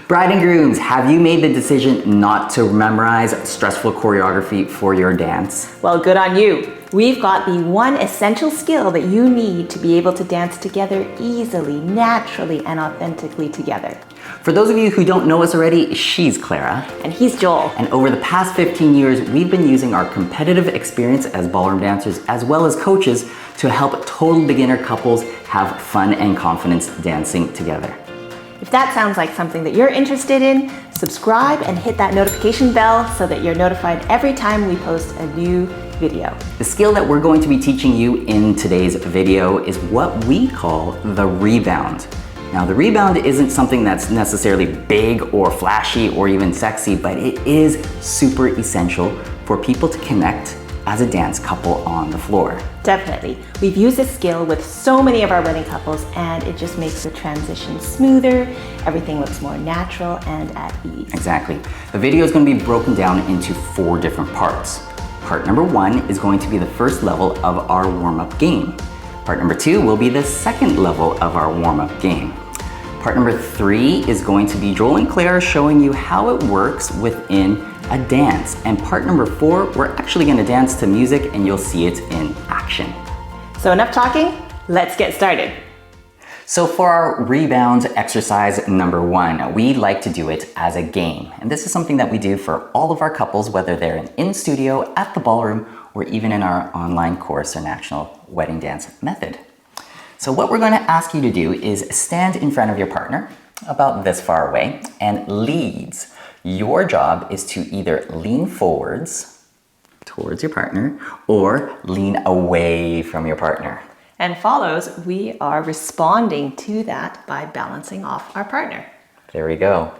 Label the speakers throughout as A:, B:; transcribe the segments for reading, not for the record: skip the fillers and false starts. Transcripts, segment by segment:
A: Bride and grooms, have you made the decision not to memorize stressful choreography for your dance?
B: Well, good on you. We've got the one essential skill that you need to be able to dance together easily, naturally, and authentically together.
A: For those of you who don't know us already, she's Clara.
B: And he's Joel.
A: And over the past 15 years, we've been using our competitive experience as ballroom dancers as well as coaches to help total beginner couples have fun and confidence dancing together.
B: If that sounds like something that you're interested in, subscribe and hit that notification bell so that you're notified every time we post a new video.
A: The skill that we're going to be teaching you in today's video is what we call the rebound. Now, the rebound isn't something that's necessarily big or flashy or even sexy, but it is super essential for people to connect as a dance couple on the floor.
B: Definitely. We've used this skill with so many of our wedding couples and it just makes the transition smoother, everything looks more natural and at ease.
A: Exactly. The video is going to be broken down into 4 different parts. Part number 1 is going to be the first level of our warm-up game. Part number 2 will be the second level of our warm-up game. Part number 3 is going to be Joel and Clara showing you how it works within a dance. And part number 4, we're actually going to dance to music and you'll see it in action.
B: So enough talking, let's get started.
A: So for our rebound exercise number 1, we like to do it as a game. And this is something that we do for all of our couples, whether they're in studio, at the ballroom, or even in our online course or national wedding dance method. So what we're going to ask you to do is stand in front of your partner about this far away and leads. Your job is to either lean forwards towards your partner or lean away from your partner.
B: And follows, we are responding to that by balancing off our partner.
A: There we go.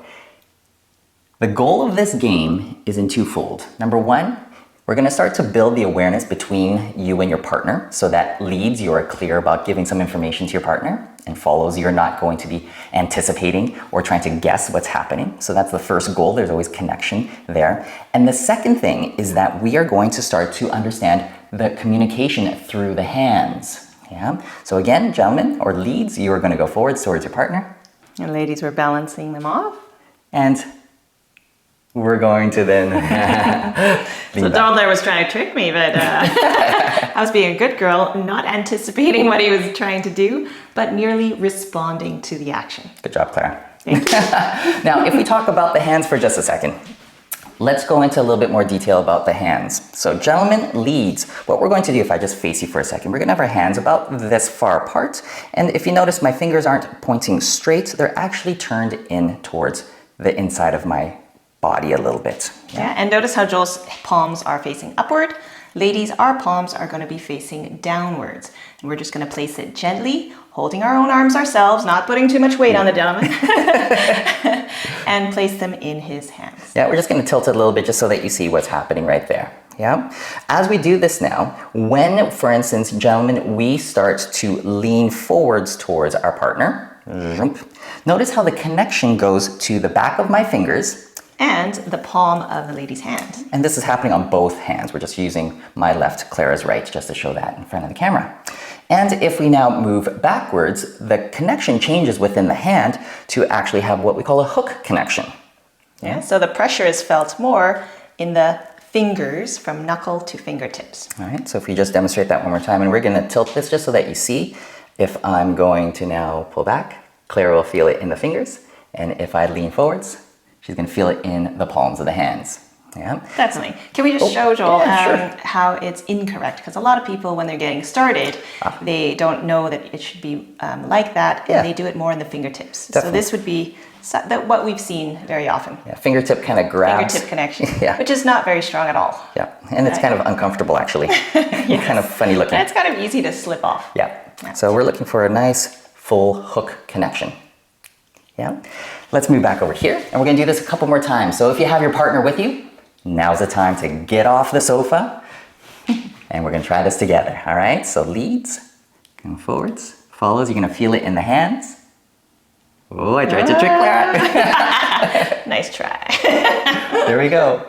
A: The goal of this game is in twofold. Number 1, we're going to start to build the awareness between you and your partner so that leads you are clear about giving some information to your partner, and follows you're not going to be anticipating or trying to guess what's happening. So that's the first goal. There's always connection there. And the second thing is that we are going to start to understand the communication through the hands. Yeah. So again, gentlemen or leads, you are going to go forwards towards your partner.
B: And ladies, we're balancing them off.
A: And we're going to then
B: So Joel there was trying to trick me, but I was being a good girl, not anticipating what he was trying to do, but merely responding to the action.
A: Good job, Clara.
B: Thank you.
A: Now, if we talk about the hands for just a second, let's go into a little bit more detail about the hands. So gentlemen, leads, what we're going to do, if I just face you for a second, we're going to have our hands about this far apart. And if you notice, my fingers aren't pointing straight. They're actually turned in towards the inside of my body a little bit.
B: Yeah, and notice how Joel's palms are facing upward. Ladies, our palms are going to be facing downwards. And we're just going to place it gently, holding our own arms ourselves, not putting too much weight on the gentleman, and place them in his hands.
A: Yeah, we're just going to tilt it a little bit just so that you see what's happening right there. Yeah. As we do this now, when, for instance, gentlemen, we start to lean forwards towards our partner, notice how the connection goes to the back of my fingers
B: and the palm of the lady's hand.
A: And this is happening on both hands. We're just using my left, Clara's right, just to show that in front of the camera. And if we now move backwards, the connection changes within the hand to actually have what we call a hook connection.
B: Yeah, so the pressure is felt more in the fingers from knuckle to fingertips.
A: All right, so if we just demonstrate that one more time, and we're going to tilt this just so that you see. If I'm going to now pull back, Clara will feel it in the fingers. And if I lean forwards, she's going to feel it in the palms of the hands. Yeah.
B: Definitely. Can we just show Joel how it's incorrect? Because a lot of people, when they're getting started, they don't know that it should be like that, and they do it more in the fingertips.
A: Definitely.
B: So this would be what we've seen very often.
A: Yeah, fingertip kind of grabs.
B: Fingertip connection, which is not very strong at all.
A: Yeah, and it's kind of uncomfortable actually. Yes. Kind of funny looking.
B: And it's kind of easy to slip off.
A: Yeah. So we're looking for a nice full hook connection. Yeah. Let's move back over here, and we're going to do this a couple more times. So if you have your partner with you, now's the time to get off the sofa, and we're going to try this together. All right. So leads, going forwards, follows. You're going to feel it in the hands. Oh, I tried to trick Clara.
B: Nice try.
A: There we go.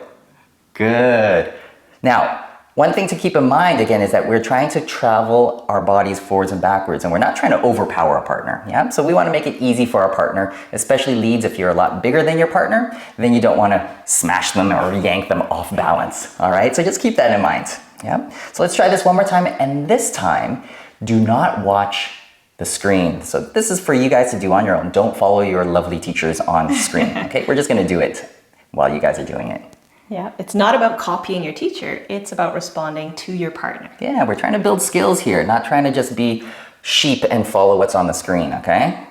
A: Good. Now, One thing to keep in mind, again, is that we're trying to travel our bodies forwards and backwards, and we're not trying to overpower our partner, yeah? So we want to make it easy for our partner, especially leads if you're a lot bigger than your partner, then you don't want to smash them or yank them off balance, all right? So just keep that in mind, yeah? So let's try this one more time, and this time, do not watch the screen. So this is for you guys to do on your own. Don't follow your lovely teachers on screen, okay? We're just going to do it while you guys are doing it.
B: Yeah, it's not about copying your teacher, it's about responding to your partner.
A: Yeah, we're trying to build skills here, not trying to just be sheep and follow what's on the screen, okay?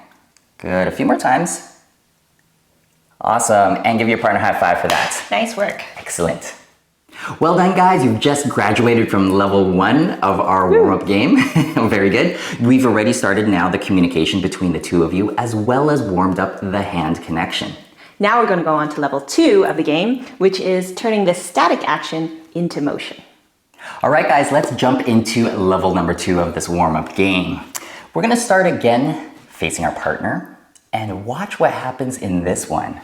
A: Good, a few more times. Awesome, and give your partner a high five for that.
B: Nice work.
A: Excellent. Well done, guys. You've just graduated from level 1 of our warm-up game. Very good. We've already started now the communication between the two of you, as well as warmed up the hand connection.
B: Now we're going to go on to level 2 of the game, which is turning the static action into motion.
A: All right, guys, let's jump into level number 2 of this warm-up game. We're going to start again facing our partner, and watch what happens in this one.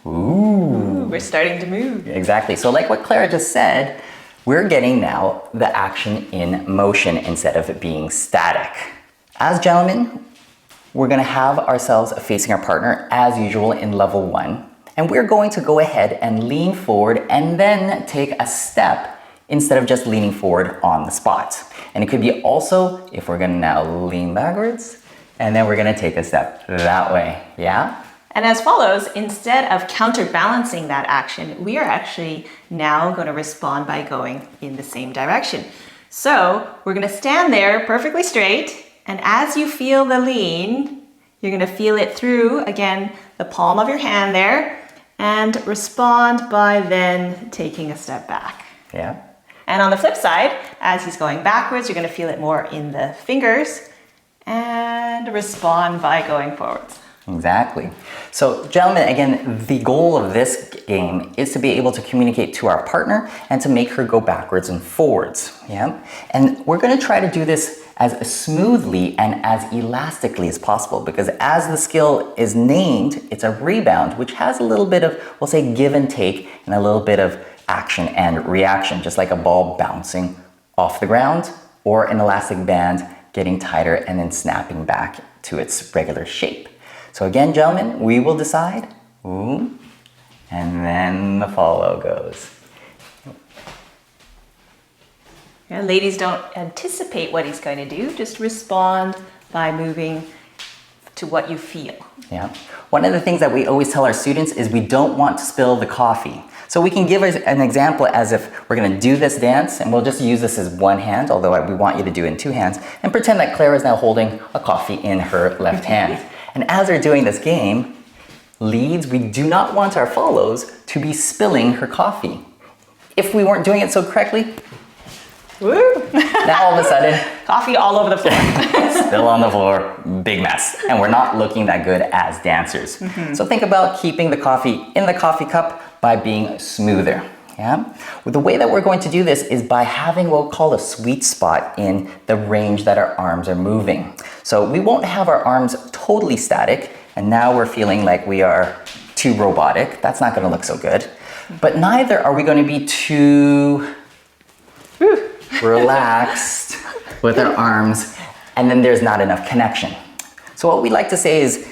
A: Ooh,
B: we're starting to move.
A: Exactly. So like what Clara just said, we're getting now the action in motion instead of it being static. As gentlemen, we're going to have ourselves facing our partner as usual in level 1. And we're going to go ahead and lean forward and then take a step instead of just leaning forward on the spot. And it could be also if we're going to now lean backwards and then we're going to take a step that way. Yeah?
B: And as follows, instead of counterbalancing that action, we are actually now going to respond by going in the same direction. So we're going to stand there perfectly straight, and as you feel the lean, you're going to feel it through, again, the palm of your hand there, and respond by then taking a step back.
A: Yeah.
B: And on the flip side, as he's going backwards, you're going to feel it more in the fingers, and respond by going forwards.
A: Exactly. So gentlemen, again, the goal of this game is to be able to communicate to our partner and to make her go backwards and forwards. Yeah? And we're going to try to do this as smoothly and as elastically as possible, because as the skill is named, it's a rebound, which has a little bit of, we'll say, give and take and a little bit of action and reaction, just like a ball bouncing off the ground or an elastic band getting tighter and then snapping back to its regular shape. So again, gentlemen, we will decide, ooh, and then the follow goes.
B: Yeah, ladies, don't anticipate what he's going to do, just respond by moving to what you feel.
A: Yeah. One of the things that we always tell our students is we don't want to spill the coffee. So we can give an example as if we're going to do this dance, and we'll just use this as one hand, although we want you to do it in two hands, and pretend that Clara is now holding a coffee in her left hand. And as we're doing this game, leads, we do not want our follows to be spilling her coffee. If we weren't doing it so correctly,
B: woo!
A: Now all of a sudden,
B: coffee all over the floor.
A: Still on the floor, big mess. And we're not looking that good as dancers. So think about keeping the coffee in the coffee cup by being smoother. Yeah? Well, the way that we're going to do this is by having what we'll call a sweet spot in the range that our arms are moving. So we won't have our arms totally static, and now we're feeling like we are too robotic. That's not going to look so good. But neither are we going to be too relaxed with our arms, and then there's not enough connection. So what we like to say is,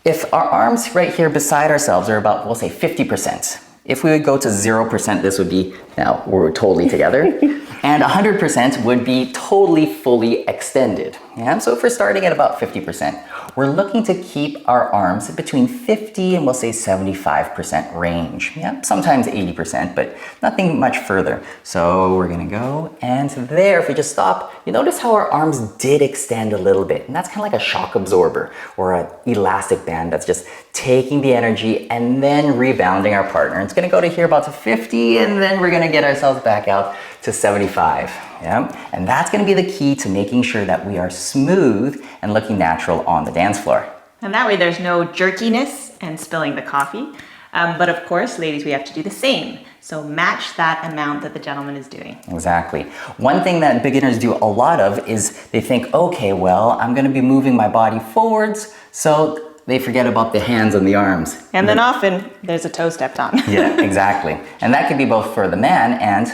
A: if our arms right here beside ourselves are about, we'll say 50%. If we would go to 0%, this would be, now we're totally together. And 100% would be totally fully extended. Yeah? So if we're starting at about 50%, we're looking to keep our arms between 50 and we'll say 75% range. Yeah? Sometimes 80%, but nothing much further. So we're gonna go, and there, if we just stop, you notice how our arms did extend a little bit. And that's kind of like a shock absorber or an elastic band that's just taking the energy and then rebounding our partner. It's gonna go to here about to 50, and then we're gonna get ourselves back out to 75, yeah? And that's gonna be the key to making sure that we are smooth and looking natural on the dance floor.
B: And that way there's no jerkiness and spilling the coffee. But of course, ladies, we have to do the same. So match that amount that the gentleman is doing.
A: Exactly. One thing that beginners do a lot of is they think, okay, well, I'm gonna be moving my body forwards, so they forget about the hands and the arms.
B: And then often there's a toe stepped on.
A: Yeah, exactly. And that could be both for the man and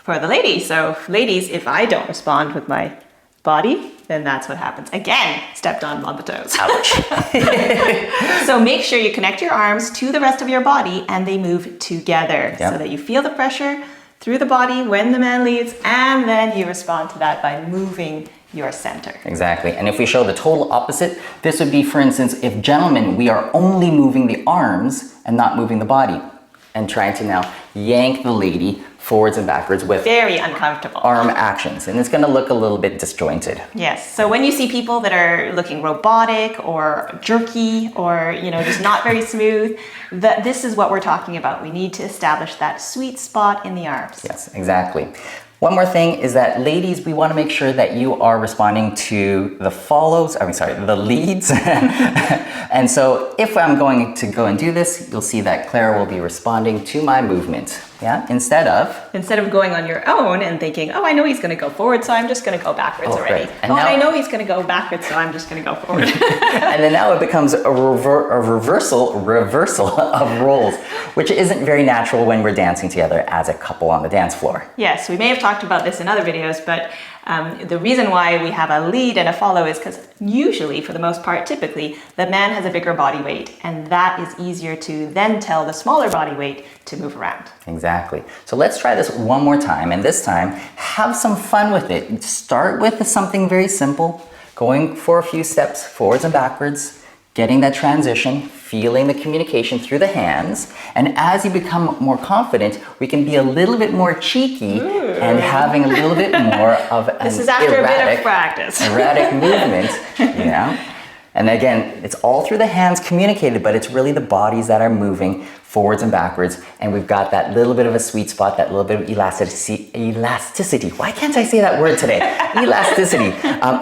B: for the lady. So ladies, if I don't respond with my body, then that's what happens. Again, stepped on the toes.
A: Ouch.
B: So make sure you connect your arms to the rest of your body and they move together so that you feel the pressure through the body when the man leads, and then you respond to that by moving your center.
A: Exactly. And if we show the total opposite, this would be, for instance, if gentlemen, we are only moving the arms and not moving the body, and trying to now yank the lady forwards and backwards with
B: very uncomfortable
A: arm actions, and it's going to look a little bit disjointed.
B: Yes. So when you see people that are looking robotic or jerky or just not very smooth, this is what we're talking about. We need to establish that sweet spot in the arms.
A: Yes, exactly. One more thing is that ladies, we want to make sure that you are responding to the leads. And so if I'm going to go and do this, you'll see that Clara will be responding to my movement. Yeah, instead of
B: going on your own and thinking, oh, I know he's going to go forward, so I'm just going to go backwards already.
A: Right.
B: And I know he's going to go backwards, so I'm just going to go forward.
A: And then now it becomes a reversal of roles, which isn't very natural when we're dancing together as a couple on the dance floor.
B: Yes, we may have talked about this in other videos, but the reason why we have a lead and a follow is because usually, for the most part, typically, the man has a bigger body weight, and that is easier to then tell the smaller body weight to move around.
A: Exactly. So let's try this one more time, and this time, have some fun with it. Start with something very simple, going for a few steps forwards and backwards, getting that transition, feeling the communication through the hands, and as you become more confident, we can be a little bit more cheeky and having a little bit more of an
B: This is after a bit of practice.
A: erratic movement, And again, it's all through the hands communicated, but it's really the bodies that are moving forwards and backwards, and we've got that little bit of a sweet spot, that little bit of elasticity. Why can't I say that word today? Elasticity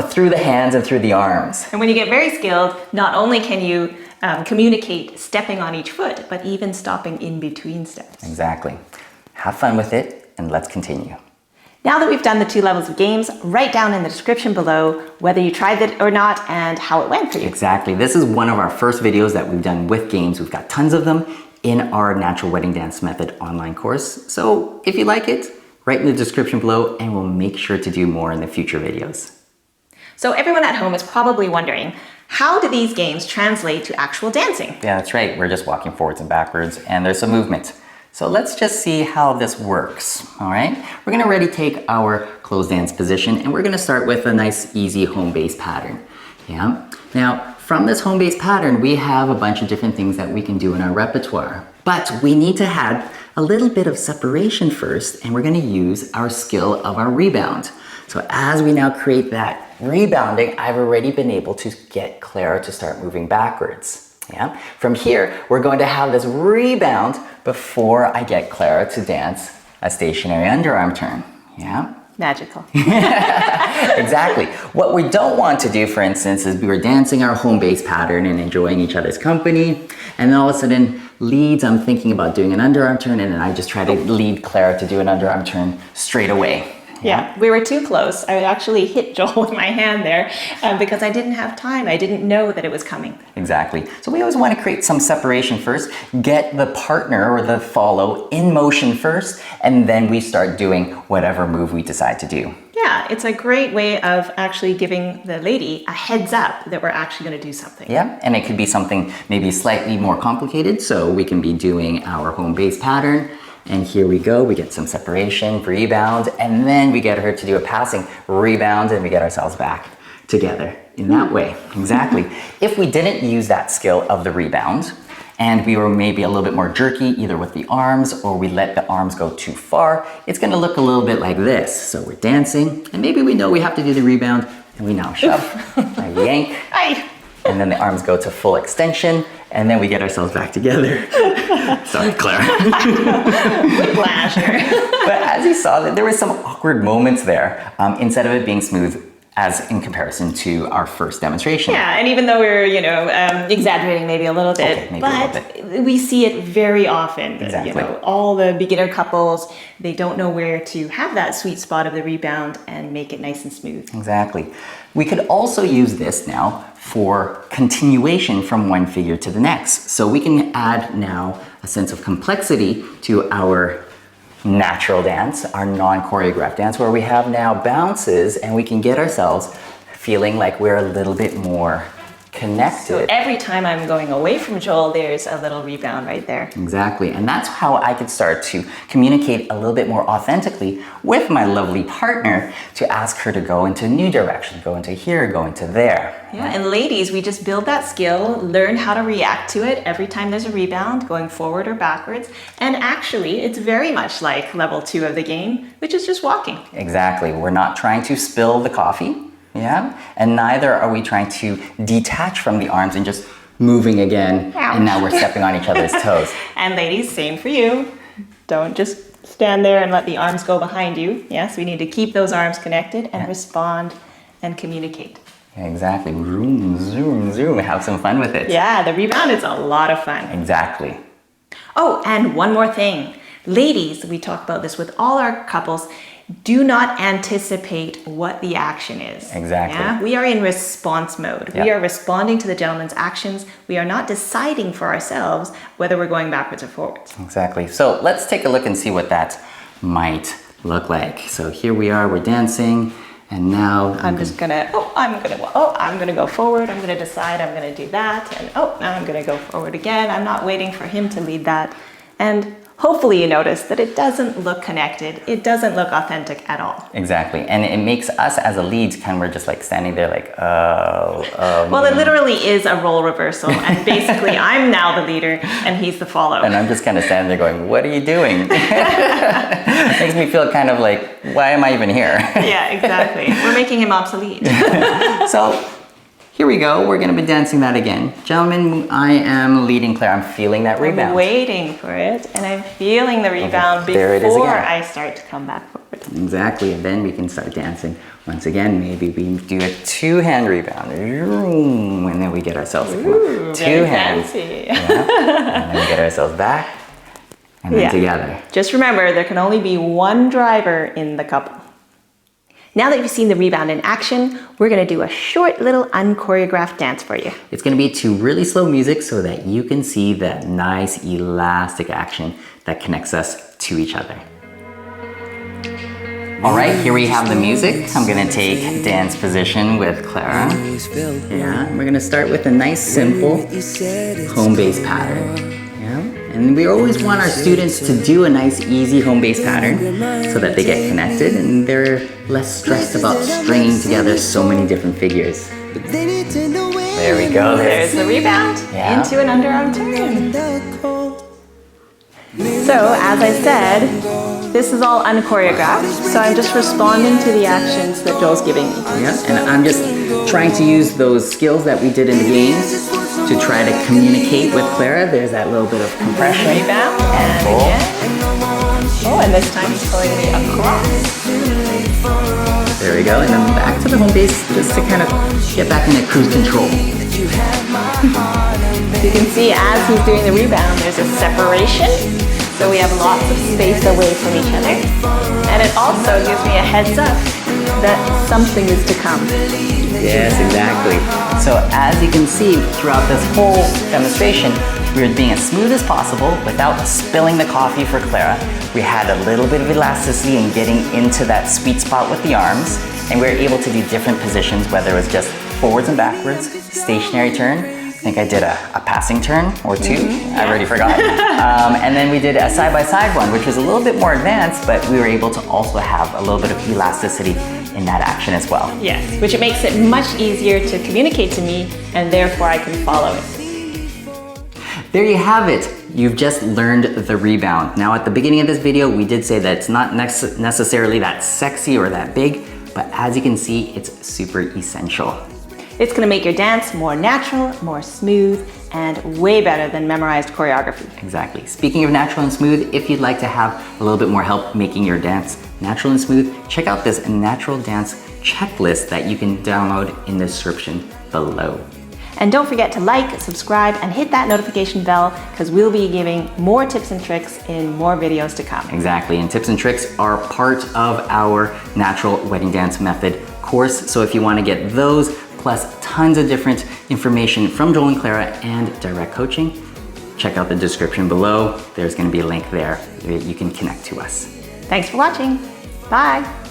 A: through the hands and through the arms.
B: And when you get very skilled, not only can you communicate stepping on each foot, but even stopping in between steps.
A: Exactly. Have fun with it, and let's continue.
B: Now that we've done the 2 levels of games, write down in the description below whether you tried it or not and how it went for you.
A: Exactly. This is one of our first videos that we've done with games. We've got tons of them in our Natural Wedding Dance Method online course. So if you like it, write in the description below and we'll make sure to do more in the future videos.
B: So everyone at home is probably wondering, how do these games translate to actual dancing?
A: Yeah, that's right. We're just walking forwards and backwards and there's some movement. So let's just see how this works, all right? We're gonna already take our closed dance position and we're gonna start with a nice, easy home base pattern, yeah? Now, from this home base pattern, we have a bunch of different things that we can do in our repertoire, but we need to have a little bit of separation first, and we're gonna use our skill of our rebound. So as we now create that rebounding, I've already been able to get Clara to start moving backwards. Yeah. From here, we're going to have this rebound before I get Clara to dance a stationary underarm turn. Yeah.
B: Magical.
A: Exactly. What we don't want to do, for instance, is we were dancing our home base pattern and enjoying each other's company, and then all of a sudden, leads, I'm thinking about doing an underarm turn, and then I just try to lead Clara to do an underarm turn straight away.
B: Yeah, we were too close. I actually hit Joel with my hand there because I didn't have time. I didn't know that it was coming.
A: Exactly. So we always want to create some separation first, get the partner or the follow in motion first, and then we start doing whatever move we decide to do.
B: Yeah, it's a great way of actually giving the lady a heads up that we're actually going to do something.
A: Yeah, and it could be something maybe slightly more complicated. So we can be doing our home base pattern. And here we go, we get some separation, rebound, and then we get her to do a passing rebound and we get ourselves back together in that way. Exactly. If we didn't use that skill of the rebound and we were maybe a little bit more jerky, either with the arms or we let the arms go too far, it's gonna look a little bit like this. So we're dancing and maybe we know we have to do the rebound and we now shove, a yank, and then the arms go to full extension, and then we get ourselves back together. Sorry, Clara.
B: Whiplash here.
A: But as you saw, there were some awkward moments there, instead of it being smooth as in comparison to our first demonstration.
B: Yeah, and even though we're, exaggerating maybe a little bit, we see it very often.
A: Exactly.
B: All the beginner couples, they don't know where to have that sweet spot of the rebound and make it nice and smooth.
A: Exactly. We could also use this now for continuation from one figure to the next. So we can add now a sense of complexity to our natural dance, our non-choreographed dance, where we have now bounces and we can get ourselves feeling like we're a little bit more connected.
B: So every time I'm going away from Joel, there's a little rebound right there.
A: Exactly, and that's how I could start to communicate a little bit more authentically with my lovely partner to ask her to go into a new direction, go into here, go into there.
B: Yeah, and ladies, we just build that skill, learn how to react to it every time there's a rebound, going forward or backwards. And actually, it's very much like level 2 of the game, which is just walking.
A: Exactly, we're not trying to spill the coffee. Yeah, and neither are we trying to detach from the arms and just moving again, and now we're stepping on each other's toes.
B: And ladies, same for you. Don't just stand there and let the arms go behind you. Yes, we need to keep those arms connected and respond and communicate.
A: Exactly, zoom, zoom, zoom, have some fun with it.
B: Yeah, the rebound is a lot of fun.
A: Exactly.
B: Oh, and one more thing. Ladies, we talk about this with all our couples, do not anticipate what the action is.
A: Exactly.
B: Yeah? We are in response mode.
A: Yeah.
B: We are responding to the gentleman's actions. We are not deciding for ourselves whether we're going backwards or forwards.
A: Exactly. So let's take a look and see what that might look like. So here we are, we're dancing, and now
B: I'm gonna go forward. I'm gonna decide I'm gonna do that, and now I'm gonna go forward again. I'm not waiting for him to lead that. And hopefully you notice that it doesn't look connected. It doesn't look authentic at all.
A: Exactly, and it makes us as a lead kind of, we're just like standing there like,
B: Well, it literally is a role reversal, and basically I'm now the leader and he's the follow.
A: And I'm just kind of standing there going, what are you doing? Makes me feel kind of like, why am I even here?
B: Yeah, exactly. We're making him obsolete.
A: So here we go, we're gonna be dancing that again. Gentlemen, I am leading Claire, I'm feeling that rebound.
B: I'm waiting for it, and I'm feeling the rebound
A: there it is
B: before
A: again.
B: I start to come back forward.
A: Exactly, and then we can start dancing. Once again, maybe we do a 2-hand rebound. And then we get ourselves two hands.
B: Fancy.
A: Yeah. And then we get ourselves back, and then together.
B: Just remember, there can only be one driver in the couple. Now that you've seen the rebound in action, we're gonna do a short little unchoreographed dance for you.
A: It's gonna be to really slow music so that you can see that nice elastic action that connects us to each other. All right, here we have the music. I'm gonna take dance position with Clara. Yeah, we're gonna start with a nice simple home base pattern. Yeah, and we always want our students to do a nice easy home base pattern so that they get connected and they're less stressed about stringing together so many different figures. There we go.
B: There's the rebound into an underarm turn. So, as I said, this is all unchoreographed, so I'm just responding to the actions that Joel's giving me.
A: Yeah, and I'm just trying to use those skills that we did in the games to try to communicate with Clara. There's that little bit of compression.
B: Rebound, and again. Oh, and this time he's pulling me across.
A: There we go, and then back to the home base just to kind of get back into cruise control.
B: You can see as he's doing the rebound, there's a separation. So we have lots of space away from each other. And it also gives me a heads up that something is to come.
A: Yes, exactly. So as you can see throughout this whole demonstration, we were being as smooth as possible without spilling the coffee for Clara. We had a little bit of elasticity in getting into that sweet spot with the arms, and we were able to do different positions, whether it was just forwards and backwards, stationary turn. I think I did a passing turn or two. I already forgot. And then we did a side-by-side one, which was a little bit more advanced, but we were able to also have a little bit of elasticity in that action as well.
B: Yes, which it makes it much easier to communicate to me, and therefore I can follow it.
A: There you have it. You've just learned the rebound. Now at the beginning of this video, we did say that it's not necessarily that sexy or that big, but as you can see, it's super essential.
B: It's gonna make your dance more natural, more smooth, and way better than memorized choreography.
A: Exactly. Speaking of natural and smooth, if you'd like to have a little bit more help making your dance natural and smooth, check out this natural dance checklist that you can download in the description below.
B: And don't forget to like, subscribe, and hit that notification bell because we'll be giving more tips and tricks in more videos to come.
A: Exactly, and tips and tricks are part of our natural wedding dance method course. So if you want to get those, plus tons of different information from Joel and Clara and direct coaching, check out the description below. There's going to be a link there. You can connect to us.
B: Thanks for watching. Bye.